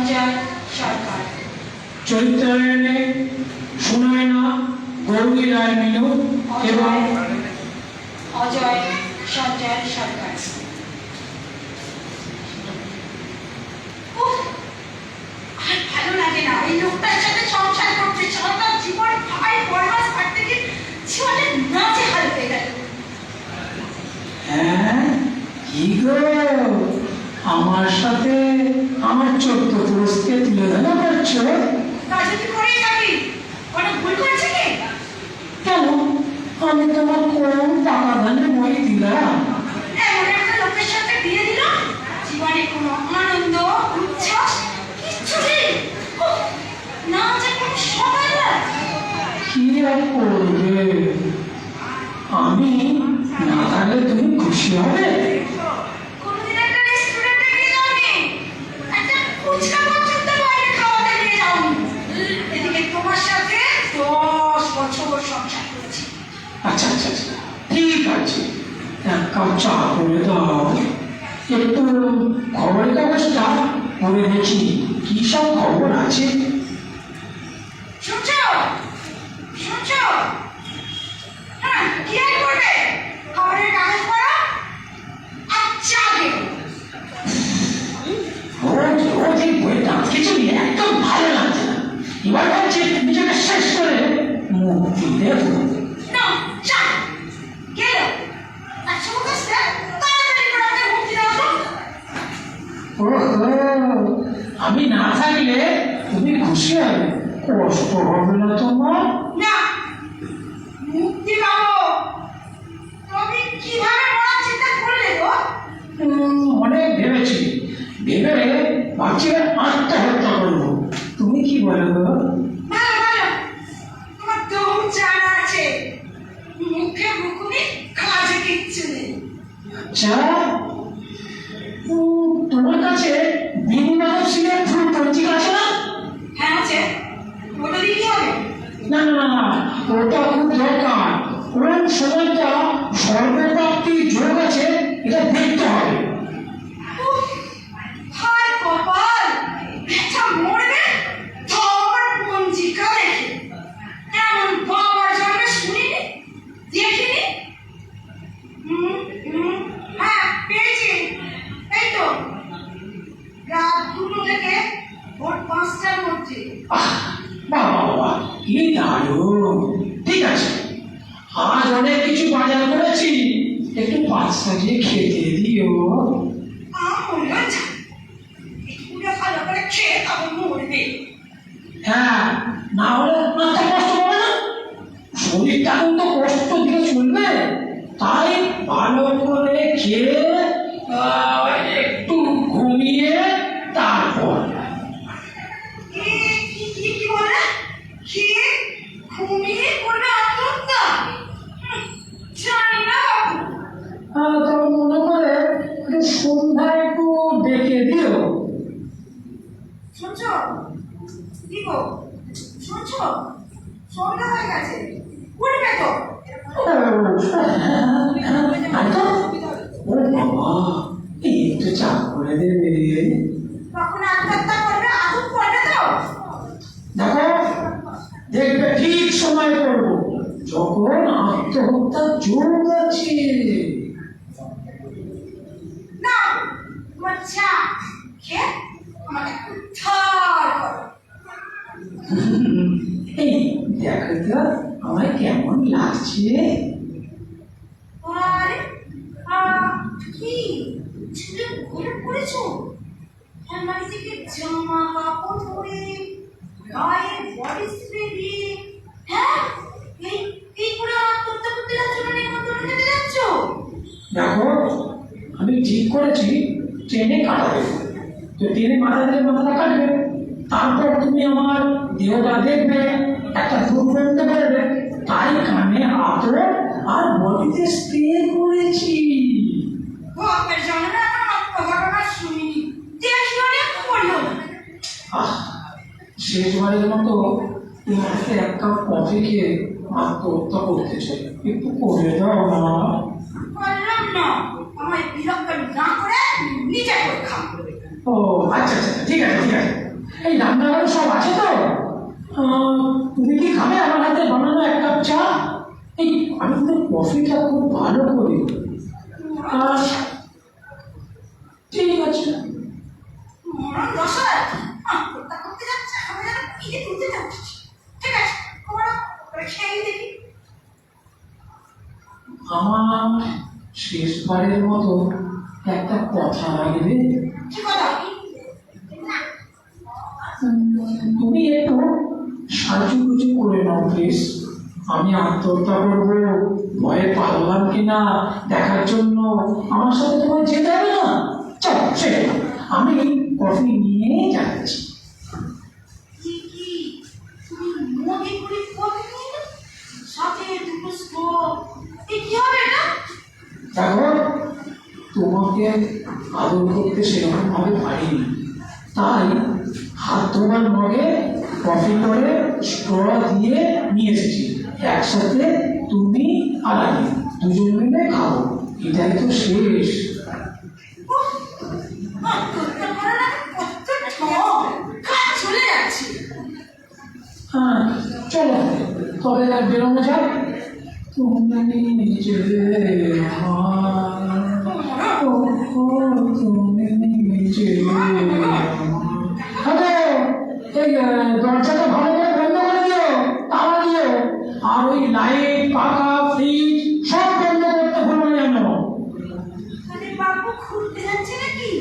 সঞ্জয় সরকার। চরিত্রায়নে সুনয়না গৌরী রায় মিনু এবং অজয় সঞ্জয় সরকার। আর ভালো লাগে না এই লোকটার সাথে সংসার করতে, সারাটা জীবন ভাই বরবাস কাটতে গিয়ে জীবনে নাচে হাল হয়ে গেল। হ্যাঁ কি গো, আমার সাথে আমার 14 পুরুষকে তুলে ধরা করছো? কাজে কি করেই যাবি? কোনো ভুল করছে কি? কেন, আমি তোমার কোন টাকা ধানে মই দিলাম? এমন একটা লোকের সাথে বিয়ে দিল, জীবনে কোনো আনন্দ উচ্ছ্বাস কিচ্ছু নেই। না যে কোনো সময় না। কি আর করবে, আমি না থাকলে তুমি খুশি হবে? কোনোদিন একটা রেস্টুরেন্টে নিয়ে যাওনি, একটা ফুচকা পর্যন্ত বাইরে খাওয়াতে নিয়ে যাওনি। এদিকে তোমার সাথে 10 বছর সংসার করেছি। আচ্ছা আচ্ছা আচ্ছা, ঠিক আছে, এক কাপ চা করে দাও। একটু খবরের কাগজটা পড়ে দেখি কি সব খবর আছে। শুনছো? শুনছো? হ্যাঁ, কি আর করবে? খবরের কাগজ পড়ো আর চা দেবো। রোজ রোজ এই বইটা কিছু নিয়ে একদম ভালো লাগছে না। এবার ভাবছি নিজেকে শেষ করে মুক্তি দেব। না, চা গেল। আর শুভ কাজটা তাড়াতাড়ি করে আমাকে মুক্তি দাও তো। ওহো, আমি না থাকলে তুমি খুশি হবে, কষ্ট হবে না তোমার? না, মুক্তি পাবো। তুমি কিভাবে মরার চিন্তা করলে গো? অনেক ভেবেছি, ভেবে ভাবছি আত্মহত্যা করবো। তুমি কি বলো গো? ভালো ভালো, তোমার দম জানা আছে, মুখে মুখুনি কাজে কিচ্ছু নেই। আচ্ছা, তোমার কাছে বিনিময় সিলের ফুল পত্রিকা আছে না? হ্যাঁ আছে, ওটা দিয়ে কি হবে? না না না না, ওটা খুব দরকার। কোন সময়টা সর্বপ্রাপ্তি যোগ আছে এটা দেখতে হবে। উফ, হায় কপাল, ব্যথা মরবে তো আমার পঞ্জিকা দেখে। এমন বাবার জন্মে শুনিনি, দেখিনি। হ্যাঁ পেয়েছি, এই তো রাত 2 থেকে ভোর 5টার মধ্যে। বাবা বাবা, কি দারুণ! ঠিক আছে, আজ অনেক কিছু বাজার করেছি, একটু পাঁচ সাজিয়ে খেতে দিও। আমার যা একটু ভালো করে খেয়ে তবে মরবে। হ্যাঁ, না হলে মাথা কষ্ট হবে না, শরীরটা কিন্তু কষ্ট দিলে চলবে। তাই ভালো করে খেয়ে একটু ঘুমিয়ে তারপর। কি বলে? খেয়ে ঘুমিয়ে পড়বে আত্মহত্যা? জানি না বাবু। তবে মনে করে একটু সন্ধ্যায় একটু ডেকে দিও। শুনছো? কি গো? শুনছো? সন্ধ্যা হয়ে গেছে, উঠবে তো। ও বাবা, একটু চা করে দেবে? তখন আত্মহত্যা করবে, আদৌ করবে তো? দেখো, দেখবে ঠিক সময় করবো যখন আত্মহত্যা যোগ আছে। না, তোমার চা খেয়ে আমাকে উদ্ধার করো। এই দেখো তো আমায় কেমন লাগছে। আরে কি চুলে ঘুরে পড়েছো? আলমারি থেকে জামা কাপড় পরে, গায়ে বডি স্প্রে দিয়ে, হ্যাঁ এই পুরো আত্মহত্যা করতে যাচ্ছ, মানে কোন খেতে যাচ্ছ? দেখো, আমি ঠিক করেছি ট্রেনে কাটাবে। তো ট্রেনে মাথা দিলে মাথাটা কাটবে, তারপর তুমি আমার দেহটা দেখবে, একটা দুর্গন্ধ বেরোবে। তাই কানে আতর আর বডিতে স্প্রে করেছি। বাপের জানে না, আমার ঘটনা শুনিনি, দেশ অনেক পড়লো। শেষবারের মতো তোমার হাতে এক কাপ কফি খেয়ে আত্মহত্যা করতে চাই, একটু করে দাও না। বললাম না, আমায় বিরক্ত না করে নিজে করে খাও। ও আচ্ছা আচ্ছা, ঠিক আছে ঠিক আছে। এই রান্নাঘরে সব আছে তো? তুমি কি খাবে আমার হাতে বানানো এক কাপ চা? এই আমি তো কফিটা খুব ভালো করি। আর ঠিক আছে। মরণ দশায় আত্মহত্যা করতে যাচ্ছে, আমি যেন পিঠে তুলতে যাচ্ছি। ঠিক আছে, তোমরা খেয়ে দেখি। আমার শেষবারের মতো একটা কথা লাগবে। কি কথা? তুমি একটু সাজুগুজু করে নাও প্লিজ। আমি আত্মহত্যা করবো ভয়ে পারলাম কিনা দেখার জন্য আমার সাথে তোমার যেতে হবে না। চলো সে আমি কফি নিয়ে যাচ্ছি। কি কি তুমি মগে করে কফি নিয়ে এলে? সাথে দুটো স্ট্রোক, এ কি হবে এটা? দেখো, তোমাকে আদর করতে সেরকম ভাবে পারিনি, তাই হাত ধোয়ার মগে কফি করে স্ট্র দিয়ে নিয়ে এসেছি। একসাথে তুমি আর আমি দুজন মিলে খাবো, এটাই তো শেষ। উফ, আত্মহত্যা করার আগে কত ঠক, কাজ চলে যাচ্ছে। হ্যাঁ চলো, তবে আর বেরোনো যাক। তুমি নিজে আমার, ও তুমি নিজে আমার। হ্যালো, এই দরজাটা ভালো করে বন্ধ করে দিও, তালা দিও, আর ওই লাইট পাখা ফ্রিজ সব বন্ধ করতে ভুলো না যেন। আরে বাবু ঘুরতে যাচ্ছে নাকি?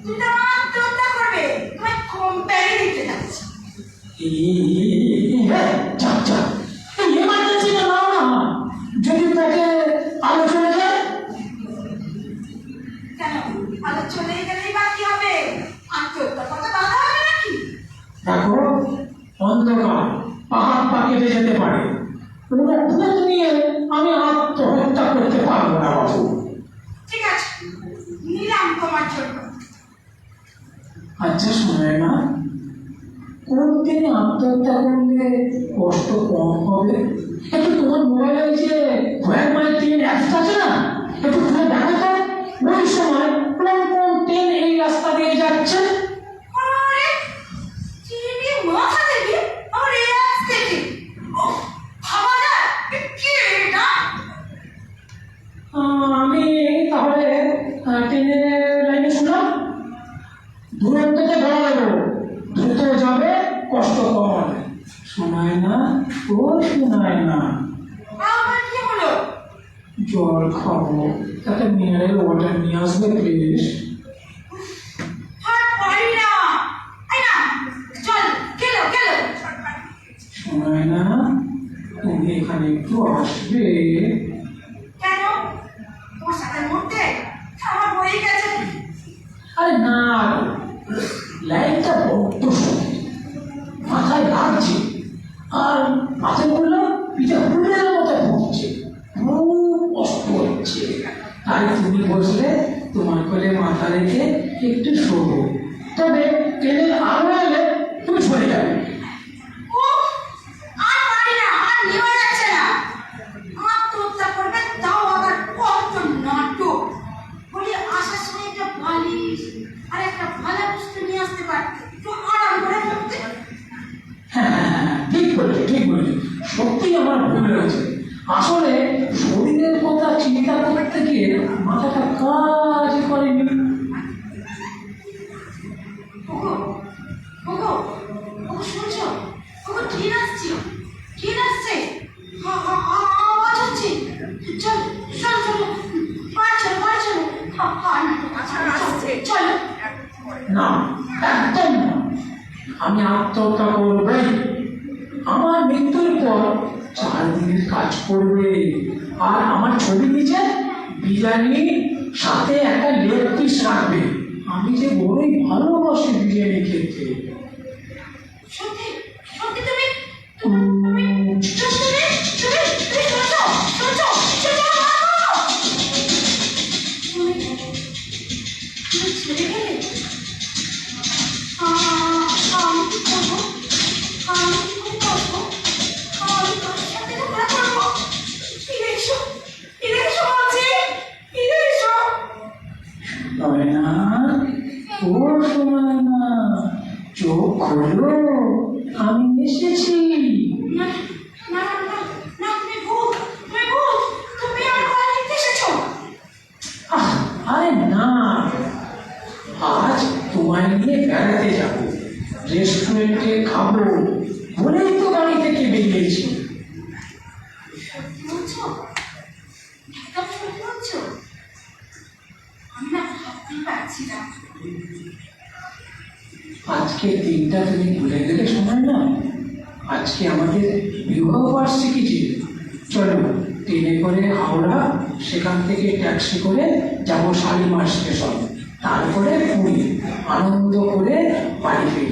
তুমি তো আত্মহত্যা করবে, তোমায় কোম্পানি দিতে যাচ্ছে। চাপ চাপ এই এমার্জেন্সিটা নাও না, যদি তাকে আলো চলে যায়। কেন আলো চলে গেলেই বা কি হবে? আত্মহত্যা করতে বাধা হবে নাকি? দেখো, অন্ধকার পাহাড় পা কেটে যেতে পারে, ওটা ভূত নিয়ে আমি আত্মহত্যা করতে পারবো না বাবু। ঠিক আছে, নিলাম তোমার জন্য। আচ্ছা শোনে না, কোন দিনে আত্মহত্যা করলে কষ্ট কম হবে? একটু তোমার মোবাইলে যে হোয়ার মাই ট্রেন অ্যাপস আছে না, একটু খুলে দেখো তো ওই সময় কোন কোন ট্রেন এই রাস্তা দিয়ে যাচ্ছে। আরে চিনি মাথা থেকে আমার এই আজ থেকে ভাবা যায় কি এটা? আমি তাহলে ট্রেনের লাইনে শুনলাম, দূরত্বতে বড় দেবো, দ্রুত যাবে, কষ্ট কম হবে। শোনায় না, ও শোনায় না। আবার কি হলো? জল খাবো, তাতে মিনারেল ওয়াটার নিয়ে আসবে প্লিজ। আর পারি না। এই না, চল গেলো গেলো। শোনায় না, তুমি এখানে একটু আসবে। কেন তোমার সাথে মধ্যে আমার হয়ে গেছে? আরে না, লাইটটা বড্ড সত্যি, মাথায় লাগছে, আর মাথায় বললাম পিঠে হুলের মতো পড়ছে, খুব কষ্ট হচ্ছে। তাই তুমি বসলে তোমার কোলে মাথা রেখে একটু শোবো, তবে ট্রেনের আলো এলে তুমি সরে যাবে। উফ, আর পারি না, আর নেওয়া যাচ্ছে না। আত্মহত্যা করবে তাও আবার কত নাটক। বলি আসার সময় একটা বালিশ আর একটা ভালো বস্তু নিয়ে আসতে পারতে, একটু আরাম করে পড়তে। হ্যাঁ, ঠিক বলেছো ঠিক বলেছো, সত্যি আমার ভুল হয়েছে। আসলে শরীরের কথা চিন্তা করতে গিয়ে মাথাটা কাজ করেনি। ওগো ওগো ওগো, শুনছো? ওগো ট্রেন আসছে, ট্রেন আসছে, আওয়াজ হচ্ছে। চল চল চলো, বাড়ি চলো বাড়ি চলো। চলো। না, একদম না, আমি আত্মহত্যা করবেই। আমার মৃত্যুর পর 4 দিনের কাজ করবে, আর আমার ছবি নিচে বিরিয়ানি সাথে একটা লেগ পিস রাখবে। আমি যে বড়ই ভালোবাসি বিরিয়ানি খেতে। সত্যি সত্যি তুমি তুমি তুমি তুমি তুমি শুনছো শুনছো শুনছো? তুমি তুমি ছেড়ে গেলে আমি কি করবো? আমি কি করবো? আমি তোর সাথে দেখা করবো? ফিরে এসো, ফিরে এসো বলছি, ফিরে এসো। তবে না, ও সময় না, চোখ খোলো, আমি এসেছি। না না না না, তুমি ভূত, তুমি ভূত, তুমি আমার ঘরে নিতে এসেছো। আরে না, আজ তোমায় নিয়ে বেড়াতে যাব, রেস্টুরেন্টে খাবো বলেই তো বাড়ি থেকে বেরিয়েছি। সত্যি বলছো? একদম সত্যি বলছো? আমি না ভাবতেই পারছি না। আজকে দিনটা তুমি ভুলে গেলে শোনার না, আজকে আমাদের বিবাহ বার্ষিকী যে। চলো ট্রেনে করে হাওড়া, সেখান থেকে ট্যাক্সি করে যাবো শালিমার স্টেশন, তারপরে পুরী, আনন্দ করে বাড়ি ফিরবো।